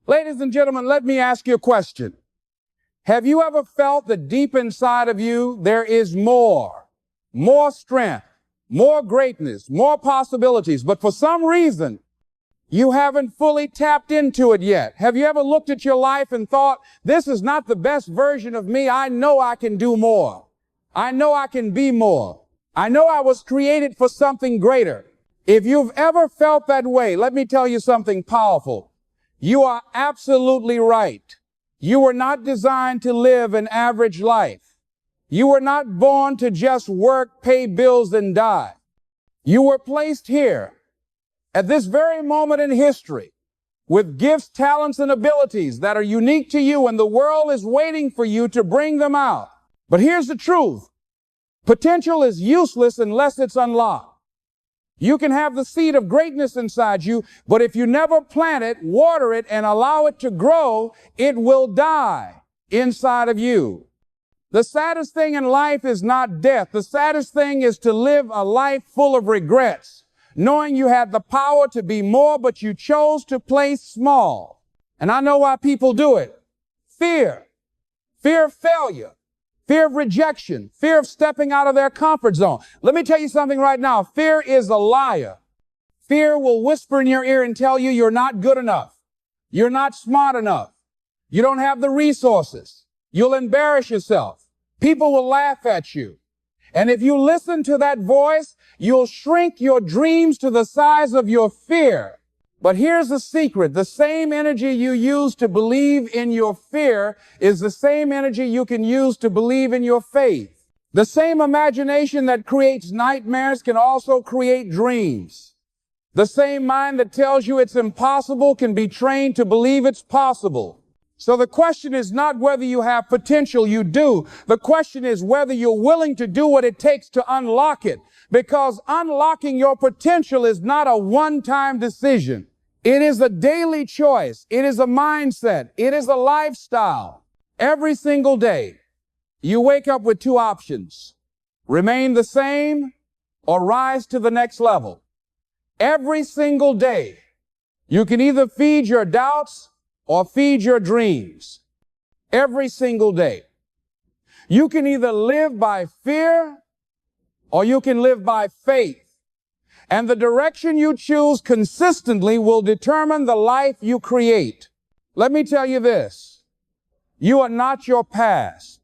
Ladies and gentlemen, let me ask you a question. Have you ever felt that deep inside of you there is more strength, more greatness, more possibilities, but for some reason you haven't fully tapped into it yet? Have you ever looked at your life and thought, this is not the best version of me. I know I can do more. I know I can be more. I know I was created for something greater. If you've ever felt that way, let me tell you something powerful. You are absolutely right. You were not designed to live an average life. You were not born to just work, pay bills, and die. You were placed here at this very moment in history with gifts, talents, and abilities that are unique to you, and the world is waiting for you to bring them out. But here's the truth. Potential is useless unless it's unlocked. You can have the seed of greatness inside you, but if you never plant it, water it, and allow it to grow, it will die inside of you. The saddest thing in life is not death. The saddest thing is to live a life full of regrets, knowing you had the power to be more, but you chose to play small. And I know why people do it. Fear of failure. Fear of rejection, fear of stepping out of their comfort zone. Let me tell you something right now. Fear is a liar. Fear will whisper in your ear and tell you you're not good enough. You're not smart enough. You don't have the resources. You'll embarrass yourself. People will laugh at you. And if you listen to that voice, you'll shrink your dreams to the size of your fear. But here's the secret. The same energy you use to believe in your fear is the same energy you can use to believe in your faith. The same imagination that creates nightmares can also create dreams. The same mind that tells you it's impossible can be trained to believe it's possible. So the question is not whether you have potential, you do. The question is whether you're willing to do what it takes to unlock it. Because unlocking your potential is not a one-time decision. It is a daily choice. It is a mindset. It is a lifestyle. Every single day, you wake up with two options. Remain the same or rise to the next level. Every single day, you can either feed your doubts or feed your dreams. Every single day. You can either live by fear or you can live by faith. And the direction you choose consistently will determine the life you create. Let me tell you this. You are not your past.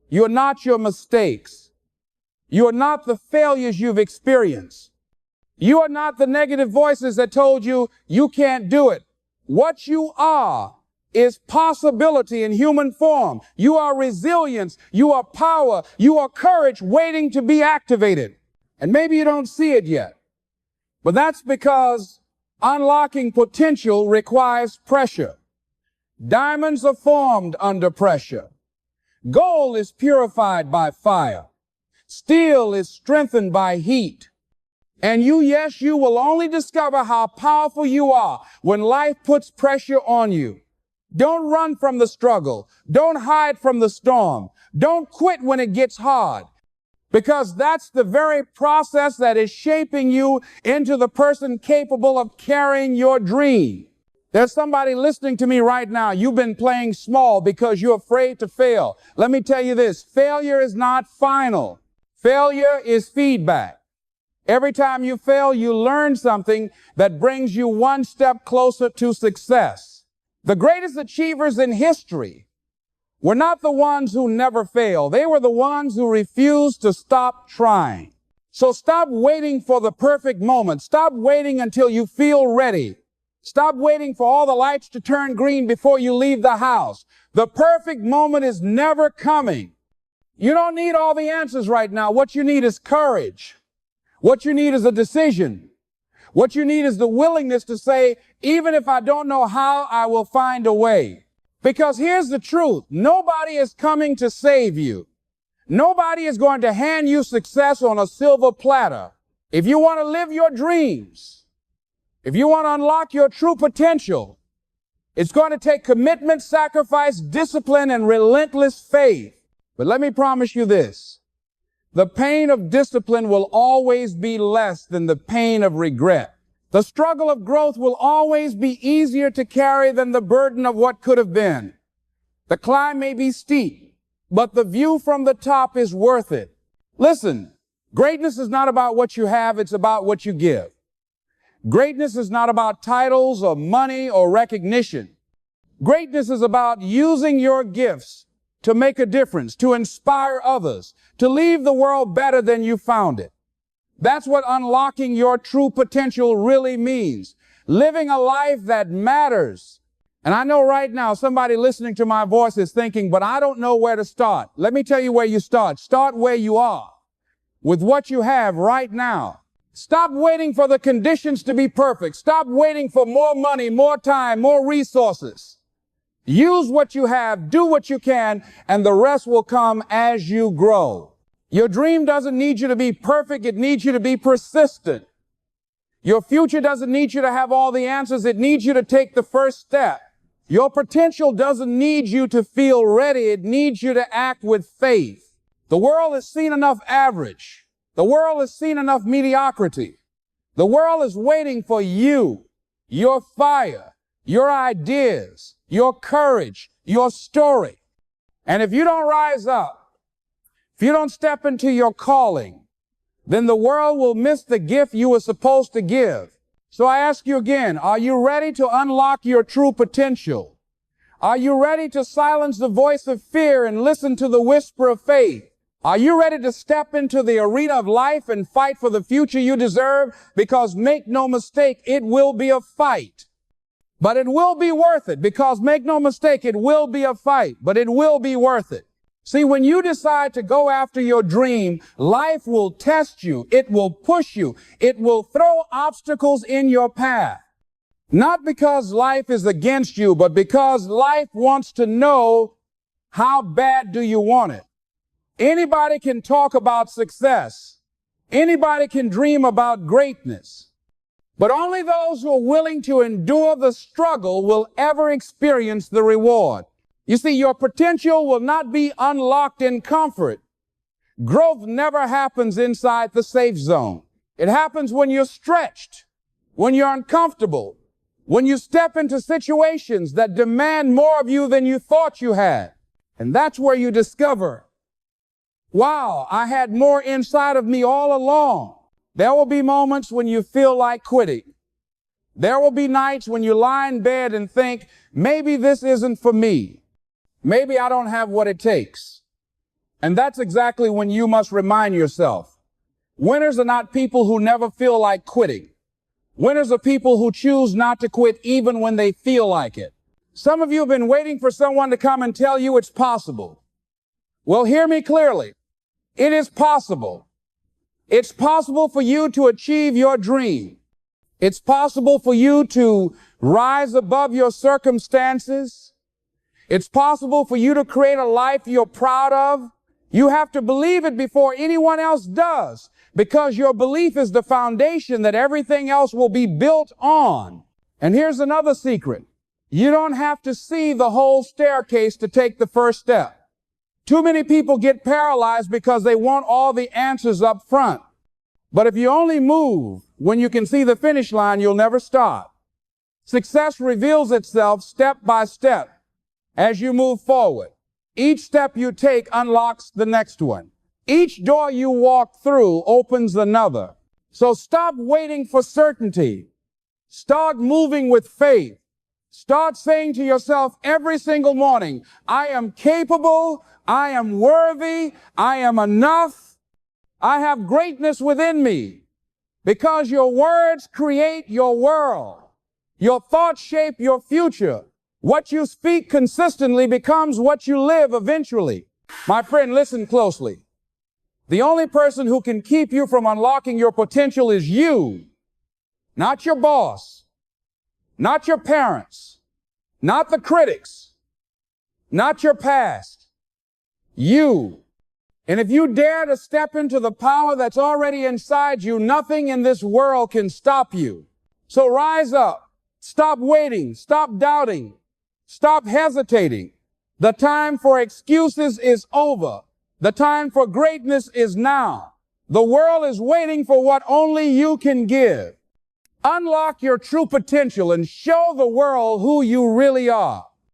You are not your mistakes. You are not the failures you've experienced. You are not the negative voices that told you you can't do it. What you are is possibility in human form. You are resilience. You are power. You are courage waiting to be activated. And maybe you don't see it yet. But that's because unlocking potential requires pressure. Diamonds are formed under pressure. Gold is purified by fire. Steel is strengthened by heat. And you will only discover how powerful you are when life puts pressure on you. Don't run from the struggle. Don't hide from the storm. Don't quit when it gets hard. Because that's the very process that is shaping you into the person capable of carrying your dream. There's somebody listening to me right now. You've been playing small because you're afraid to fail. Let me tell you this. Failure is not final. Failure is feedback. Every time you fail, you learn something that brings you one step closer to success. The greatest achievers in history were not the ones who never fail. They were the ones who refused to stop trying. So stop waiting for the perfect moment. Stop waiting until you feel ready. Stop waiting for all the lights to turn green before you leave the house. The perfect moment is never coming. You don't need all the answers right now. What you need is courage. What you need is a decision. What you need is the willingness to say, even if I don't know how, I will find a way. Because here's the truth. Nobody is coming to save you. Nobody is going to hand you success on a silver platter. If you want to live your dreams, if you want to unlock your true potential, it's going to take commitment, sacrifice, discipline, and relentless faith. But let me promise you this. The pain of discipline will always be less than the pain of regret. The struggle of growth will always be easier to carry than the burden of what could have been. The climb may be steep, but the view from the top is worth it. Listen, greatness is not about what you have, it's about what you give. Greatness is not about titles or money or recognition. Greatness is about using your gifts to make a difference, to inspire others, to leave the world better than you found it. That's what unlocking your true potential really means. Living a life that matters. And I know right now somebody listening to my voice is thinking, but I don't know where to start. Let me tell you where you start. Start where you are, with what you have right now. Stop waiting for the conditions to be perfect. Stop waiting for more money, more time, more resources. Use what you have, do what you can, and the rest will come as you grow. Your dream doesn't need you to be perfect. It needs you to be persistent. Your future doesn't need you to have all the answers. It needs you to take the first step. Your potential doesn't need you to feel ready. It needs you to act with faith. The world has seen enough average. The world has seen enough mediocrity. The world is waiting for you, your fire, your ideas, your courage, your story. And if you don't rise up, if you don't step into your calling, then the world will miss the gift you were supposed to give. So I ask you again, are you ready to unlock your true potential? Are you ready to silence the voice of fear and listen to the whisper of faith? Are you ready to step into the arena of life and fight for the future you deserve? Because make no mistake, it will be a fight. But it will be worth it, because make no mistake, it will be a fight, but it will be worth it. See, when you decide to go after your dream, life will test you. It will push you. It will throw obstacles in your path. Not because life is against you, but because life wants to know, how bad do you want it? Anybody can talk about success. Anybody can dream about greatness. But only those who are willing to endure the struggle will ever experience the reward. You see, your potential will not be unlocked in comfort. Growth never happens inside the safe zone. It happens when you're stretched, when you're uncomfortable, when you step into situations that demand more of you than you thought you had. And that's where you discover, wow, I had more inside of me all along. There will be moments when you feel like quitting. There will be nights when you lie in bed and think, maybe this isn't for me. Maybe I don't have what it takes. And that's exactly when you must remind yourself, winners are not people who never feel like quitting. Winners are people who choose not to quit even when they feel like it. Some of you have been waiting for someone to come and tell you it's possible. Well, hear me clearly. It is possible. It's possible for you to achieve your dream. It's possible for you to rise above your circumstances. It's possible for you to create a life you're proud of. You have to believe it before anyone else does, because your belief is the foundation that everything else will be built on. And here's another secret. You don't have to see the whole staircase to take the first step. Too many people get paralyzed because they want all the answers up front. But if you only move when you can see the finish line, you'll never stop. Success reveals itself step by step as you move forward. Each step you take unlocks the next one. Each door you walk through opens another. So stop waiting for certainty. Start moving with faith. Start saying to yourself every single morning, I am capable, I am worthy, I am enough, I have greatness within me. Because your words create your world. Your thoughts shape your future. What you speak consistently becomes what you live eventually. My friend, listen closely. The only person who can keep you from unlocking your potential is you. Not your boss. Not your parents. Not the critics. Not your past. You. And if you dare to step into the power that's already inside you, nothing in this world can stop you. So rise up. Stop waiting. Stop doubting. Stop hesitating. The time for excuses is over. The time for greatness is now. The world is waiting for what only you can give. Unlock your true potential and show the world who you really are.